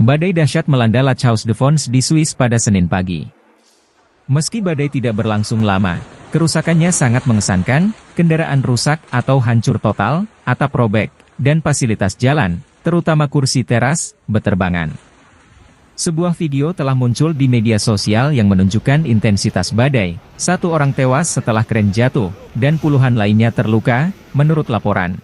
Badai dahsyat melanda La-Chaux-de-Fonds di Swiss pada Senin pagi. Meski badai tidak berlangsung lama, kerusakannya sangat mengesankan, kendaraan rusak atau hancur total, atap robek, dan fasilitas jalan, terutama kursi teras, berterbangan. Sebuah video telah muncul di media sosial yang menunjukkan intensitas badai. 1 orang tewas setelah kren jatuh, dan puluhan lainnya terluka, menurut laporan.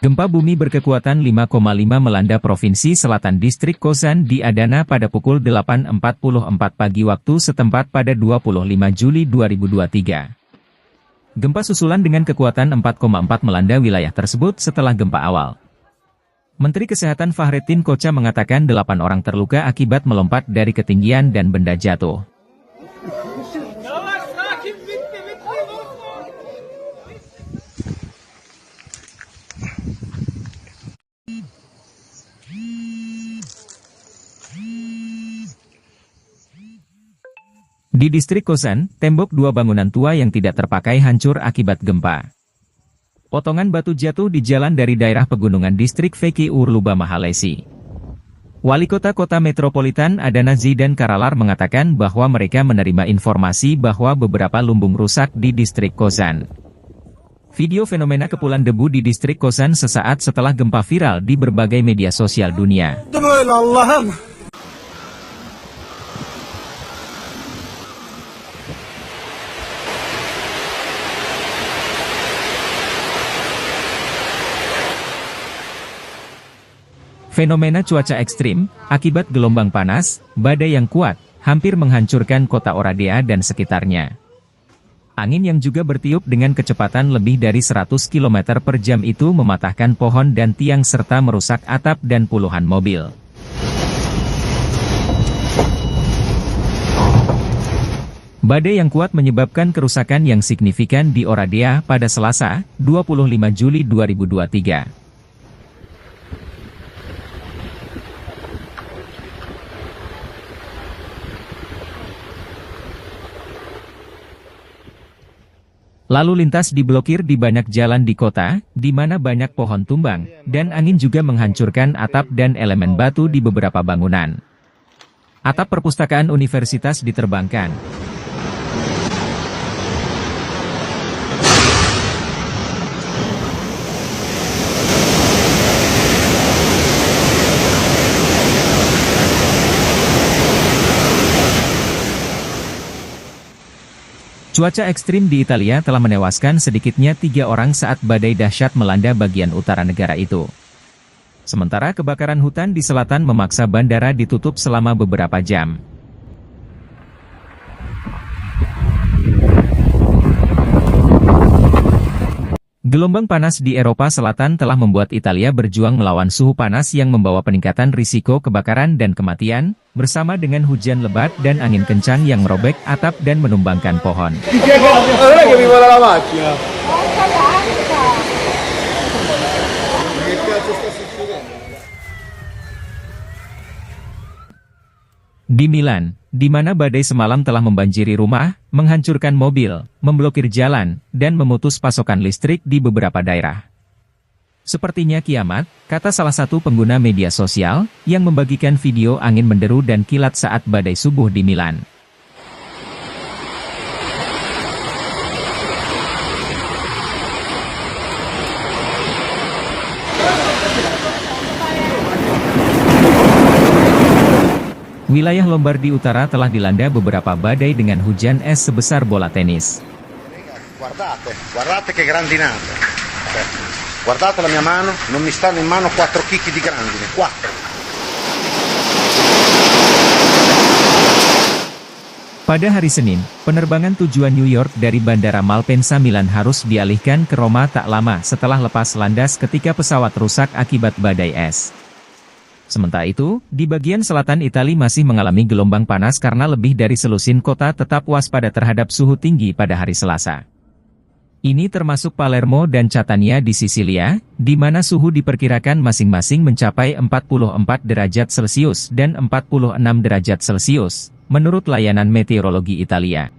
Gempa bumi berkekuatan 5,5 melanda Provinsi Selatan Distrik Kozan di Adana pada pukul 8.44 pagi waktu setempat pada 25 Juli 2023. Gempa susulan dengan kekuatan 4,4 melanda wilayah tersebut setelah gempa awal. Menteri Kesehatan Fahrettin Koca mengatakan 8 orang terluka akibat melompat dari ketinggian dan benda jatuh. Di distrik Kozan, tembok 2 bangunan tua yang tidak terpakai hancur akibat gempa. Potongan batu jatuh di jalan dari daerah pegunungan distrik Feki Urluba Mahalesi. Wali kota metropolitan Adana Zidan Karalar mengatakan bahwa mereka menerima informasi bahwa beberapa lumbung rusak di distrik Kozan. Video fenomena kepulan debu di distrik Kozan sesaat setelah gempa viral di berbagai media sosial dunia. Fenomena cuaca ekstrim, akibat gelombang panas, badai yang kuat, hampir menghancurkan kota Oradea dan sekitarnya. Angin yang juga bertiup dengan kecepatan lebih dari 100 km per jam itu mematahkan pohon dan tiang serta merusak atap dan puluhan mobil. Badai yang kuat menyebabkan kerusakan yang signifikan di Oradea pada Selasa, 25 Juli 2023. Lalu lintas diblokir di banyak jalan di kota, di mana banyak pohon tumbang, dan angin juga menghancurkan atap dan elemen batu di beberapa bangunan. Atap perpustakaan universitas diterbangkan. Cuaca ekstrim di Italia telah menewaskan sedikitnya 3 orang saat badai dahsyat melanda bagian utara negara itu. Sementara kebakaran hutan di selatan memaksa bandara ditutup selama beberapa jam. Gelombang panas di Eropa Selatan telah membuat Italia berjuang melawan suhu panas yang membawa peningkatan risiko kebakaran dan kematian, bersama dengan hujan lebat dan angin kencang yang merobek atap dan menumbangkan pohon. Di Milan, di mana badai semalam telah membanjiri rumah, menghancurkan mobil, memblokir jalan, dan memutus pasokan listrik di beberapa daerah. Sepertinya kiamat, kata salah satu pengguna media sosial, yang membagikan video angin menderu dan kilat saat badai subuh di Milan. Wilayah Lombardi Utara telah dilanda beberapa badai dengan hujan es sebesar bola tenis. Guardate che grandinata. Guardate la mia mano, non mi stanno in mano 4 chicchi di grandine, 4. Pada hari Senin, penerbangan tujuan New York dari Bandara Malpensa Milan harus dialihkan ke Roma tak lama setelah lepas landas ketika pesawat rusak akibat badai es. Sementara itu, di bagian selatan Italia masih mengalami gelombang panas karena lebih dari selusin kota tetap waspada terhadap suhu tinggi pada hari Selasa. Ini termasuk Palermo dan Catania di Sisilia, di mana suhu diperkirakan masing-masing mencapai 44 derajat Celcius dan 46 derajat Celcius, menurut layanan meteorologi Italia.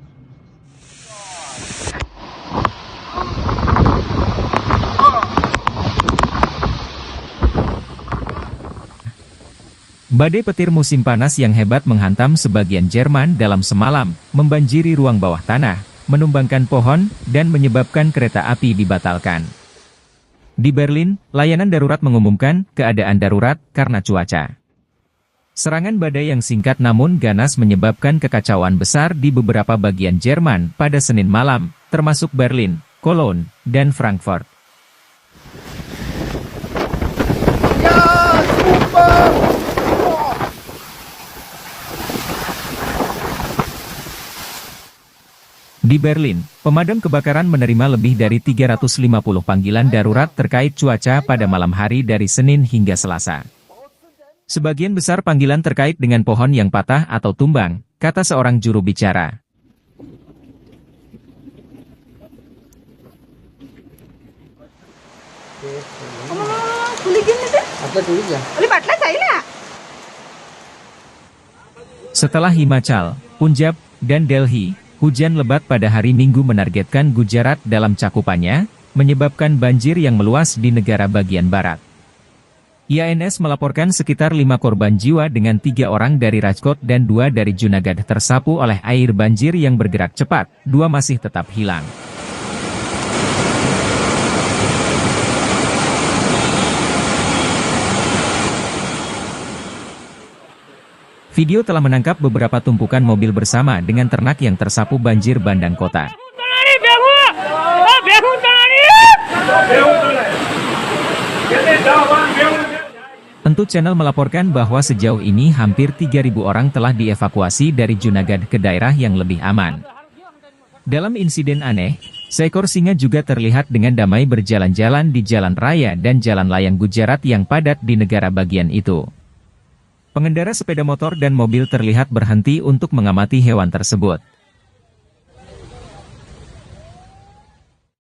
Badai petir musim panas yang hebat menghantam sebagian Jerman dalam semalam, membanjiri ruang bawah tanah, menumbangkan pohon, dan menyebabkan kereta api dibatalkan. Di Berlin, layanan darurat mengumumkan keadaan darurat karena cuaca. Serangan badai yang singkat namun ganas menyebabkan kekacauan besar di beberapa bagian Jerman pada Senin malam, termasuk Berlin, Cologne, dan Frankfurt. Di Berlin, pemadam kebakaran menerima lebih dari 350 panggilan darurat terkait cuaca pada malam hari dari Senin hingga Selasa. Sebagian besar panggilan terkait dengan pohon yang patah atau tumbang, kata seorang juru bicara. Setelah Himachal, Punjab, dan Delhi, hujan lebat pada hari Minggu menargetkan Gujarat dalam cakupannya, menyebabkan banjir yang meluas di negara bagian barat. IANS melaporkan sekitar 5 korban jiwa dengan 3 orang dari Rajkot dan 2 dari Junagadh tersapu oleh air banjir yang bergerak cepat, 2 masih tetap hilang. Video telah menangkap beberapa tumpukan mobil bersama dengan ternak yang tersapu banjir bandang kota. Tentu Channel melaporkan bahwa sejauh ini hampir 3.000 orang telah dievakuasi dari Junagadh ke daerah yang lebih aman. Dalam insiden aneh, seekor singa juga terlihat dengan damai berjalan-jalan di jalan raya dan jalan layang Gujarat yang padat di negara bagian itu. Pengendara sepeda motor dan mobil terlihat berhenti untuk mengamati hewan tersebut.